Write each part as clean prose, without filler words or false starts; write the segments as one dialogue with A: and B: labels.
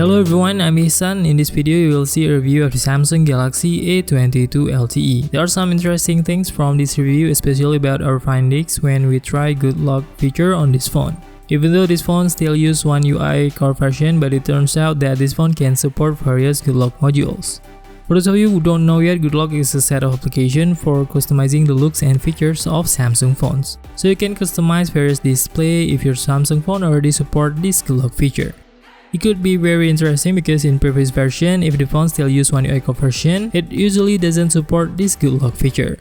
A: Hello everyone, I'm Ihsan. In this video, you will see a review of the Samsung Galaxy A22 LTE. There are some interesting things from this review, especially about our findings when we try Good Lock feature on this phone. Even though this phone still uses One UI core version, but it turns out that this phone can support various Good Lock modules. For those of you who don't know yet, Good Lock is a set of applications for customizing the looks and features of Samsung phones. So you can customize various displays if your Samsung phone already supports this Good Lock feature. It could be very interesting because in previous version, if the phone still uses One UI core version, it usually doesn't support this Good Lock feature.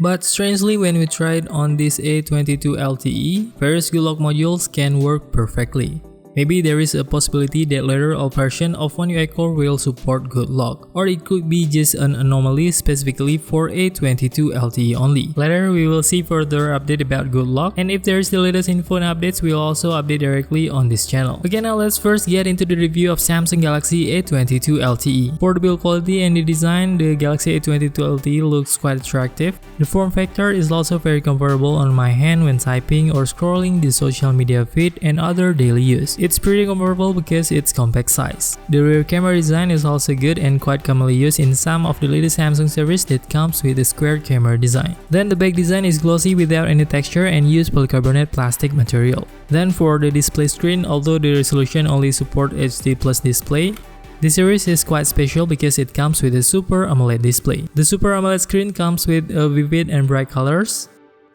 A: But strangely, when we tried on this A22 LTE, various Good Lock modules can work perfectly. Maybe there is a possibility that later all version of One UI core will support Good Lock, or it could be just an anomaly specifically for A22 LTE only. Later, we will see further update about Good Lock, and if there is the latest info and updates, we will also update directly on this channel. Okay, now let's first get into the review of Samsung Galaxy A22 LTE. For the build quality and the design, the Galaxy A22 LTE looks quite attractive. The form factor is also very comfortable on my hand when typing or scrolling the social media feed and other daily use. It's pretty comfortable because it's compact size. The rear camera design is also good and quite commonly used in some of the latest Samsung series that comes with a square camera design. Then the back design is glossy without any texture and use polycarbonate plastic material. Then for the display screen, although the resolution only supports HD Plus display, this series is quite special because it comes with a Super AMOLED display. The Super AMOLED screen comes with vivid and bright colors.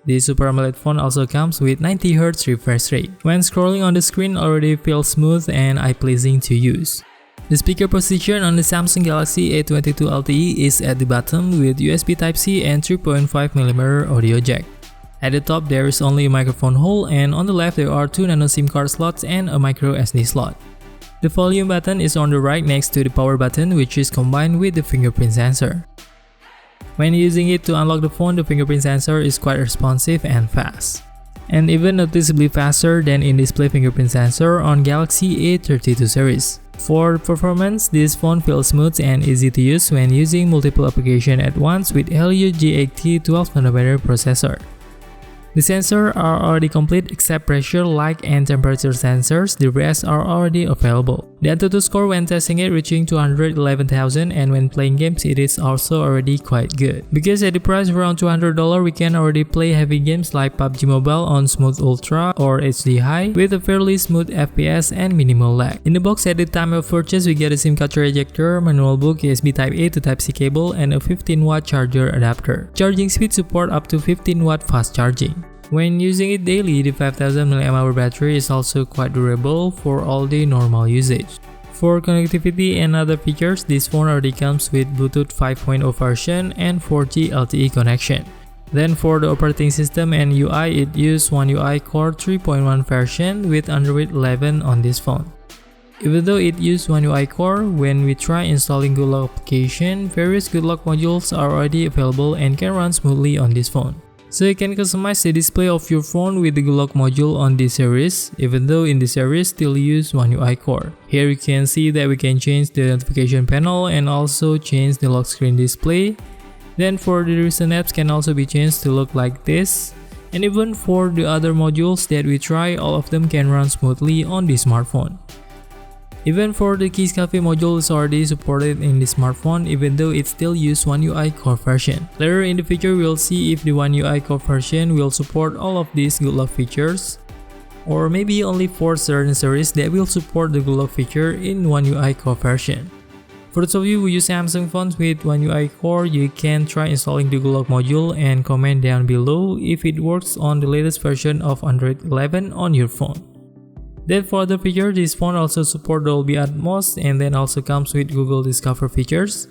A: The Super AMOLED phone also comes with 90Hz refresh rate. When scrolling on the screen already feels smooth and eye-pleasing to use. The speaker position on the Samsung Galaxy A22 LTE is at the bottom with USB Type-C and 3.5mm audio jack. At the top there is only a microphone hole, and on the left there are 2 nano SIM card slots and a micro SD slot. The volume button is on the right next to the power button, which is combined with the fingerprint sensor. When using it to unlock the phone, the fingerprint sensor is quite responsive and fast, and even noticeably faster than in-display fingerprint sensor on Galaxy A32 series. For performance, this phone feels smooth and easy to use when using multiple applications at once with Helio G80 12nm processor. The sensors are already complete except pressure, light, and temperature sensors. The rest are already available. The Antutu score when testing it reaching 211,000, and when playing games it is also already quite good. Because at the price around $200, we can already play heavy games like PUBG Mobile on Smooth Ultra or HD High with a fairly smooth FPS and minimal lag. In the box at the time of purchase, we get a SIM card ejector, manual book, USB Type-A to Type-C cable, and a 15W charger adapter. Charging speed support up to 15W fast charging. When using it daily, the 5000 mAh battery is also quite durable for all the normal usage. For connectivity and other features, this phone already comes with Bluetooth 5.0 version and 4G LTE connection. Then for the operating system and UI, it uses One UI Core 3.1 version with Android 11 on this phone. Even though it uses One UI Core, when we try installing Good Lock application, various Good Lock modules are already available and can run smoothly on this phone. So you can customize the display of your phone with the Good Lock module on this series, even though in this series still use One UI Core. Here you can see that we can change the notification panel and also change the lock screen display. Then for the recent apps can also be changed to look like this. And even for the other modules that we try, all of them can run smoothly on the smartphone. Even for the Keys Cafe module is already supported in the smartphone, even though it still uses One UI Core version. Later in the future, we'll see if the One UI Core version will support all of these Good Lock features, or maybe only for certain series that will support the Good Lock feature in One UI Core version. For those of you who use Samsung phones with One UI Core, you can try installing the Good Lock module and comment down below if it works on the latest version of Android 11 on your phone. Then for the feature, this phone also supports Dolby Atmos and then also comes with Google Discover features.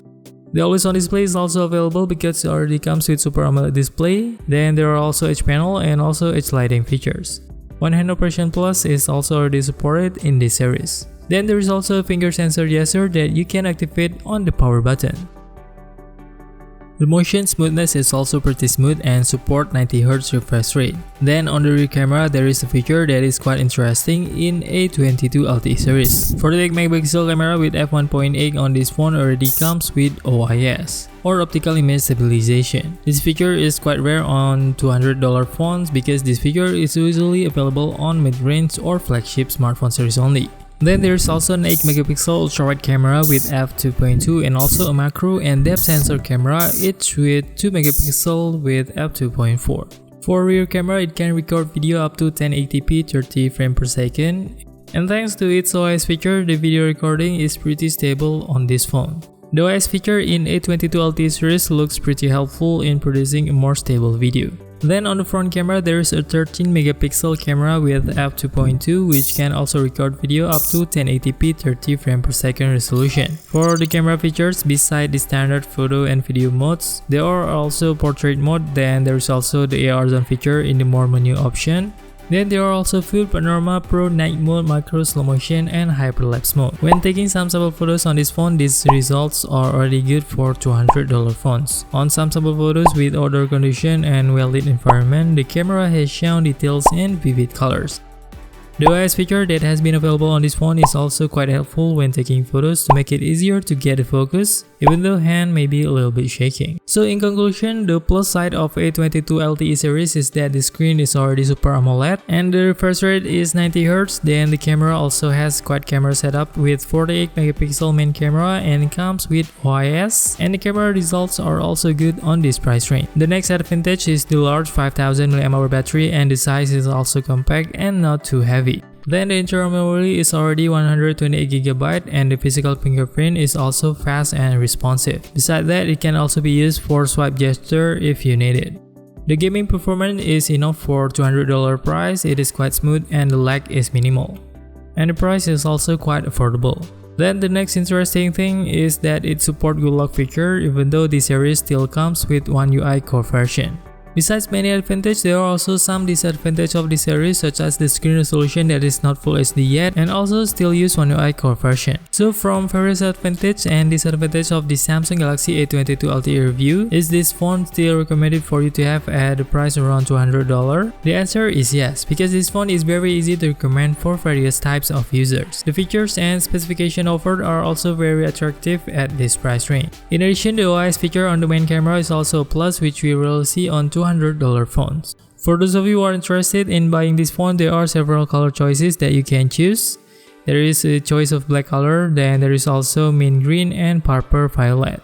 A: The Always On display is also available because it already comes with Super AMOLED display. Then there are also Edge panel and also Edge lighting features. One Hand Operation Plus is also already supported in this series. Then there is also a finger sensor gesture that you can activate on the power button. The motion smoothness is also pretty smooth and support 90Hz refresh rate. Then on the rear camera, there is a feature that is quite interesting in A22 LTE series. For the 8 megapixel camera with f1.8 on this phone already comes with OIS, or optical image stabilization. This feature is quite rare on $200 phones because this feature is usually available on mid-range or flagship smartphone series only. Then there's also an 8 megapixel ultra-wide camera with f2.2 and also a macro and depth sensor camera, each with 2 megapixel with f2.4. For rear camera, it can record video up to 1080p 30 frames per second. And thanks to its OIS feature, the video recording is pretty stable on this phone. The OIS feature in A22 LTE series looks pretty helpful in producing a more stable video. Then on the front camera, there is a 13 megapixel camera with f2.2 which can also record video up to 1080p 30 frames per second resolution. For the camera features, beside the standard photo and video modes, there are also portrait mode, then there is also the AR zone feature in the more menu option. Then there are also full panorama, pro, night mode, macro, slow motion, and hyperlapse mode. When taking some sample photos on this phone, these results are already good for $200 phones. On some sample photos with outdoor condition and well-lit environment, the camera has shown details in vivid colors. The OIS feature that has been available on this phone is also quite helpful when taking photos to make it easier to get the focus, even though hand may be a little bit shaking. So in conclusion, the plus side of A22 LTE series is that the screen is already Super AMOLED and the refresh rate is 90Hz. Then the camera also has quad camera setup with 48 megapixel main camera and comes with OIS, and the camera results are also good on this price range. The next advantage is the large 5000 mAh battery, and the size is also compact and not too heavy. Then the internal memory is already 128GB and the physical fingerprint is also fast and responsive. Besides that, it can also be used for swipe gesture if you need it. The gaming performance is enough for $200 price, it is quite smooth and the lag is minimal. And the price is also quite affordable. Then the next interesting thing is that it supports good lock feature even though this series still comes with One UI core version. Besides many advantages, there are also some disadvantages of this series, such as the screen resolution that is not Full HD yet and also still use One UI core version. So from various advantages and disadvantages of the Samsung Galaxy A22 LTE review, is this phone still recommended for you to have at a price around $200? The answer is yes, because this phone is very easy to recommend for various types of users. The features and specifications offered are also very attractive at this price range. In addition, the OIS feature on the main camera is also a plus, which we will see on $200 phones. For those of you who are interested in buying this phone, there are several color choices that you can choose. There is a choice of black color, then there is also mint green and purple violet.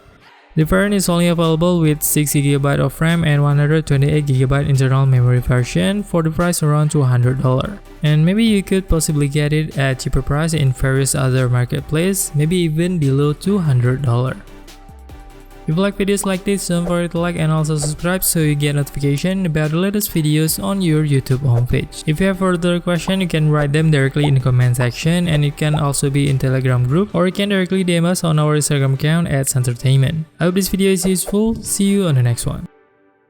A: The variant is only available with 6GB of RAM and 128GB internal memory version for the price around $200. And maybe you could possibly get it at cheaper price in various other marketplaces, maybe even below $200. If you like videos like this, don't forget to like and also subscribe so you get notification about the latest videos on your YouTube homepage. If you have further questions, you can write them directly in the comment section, and it can also be in Telegram group, or you can directly DM us on our Instagram account @Santertainment. I hope this video is useful. See you on the next one.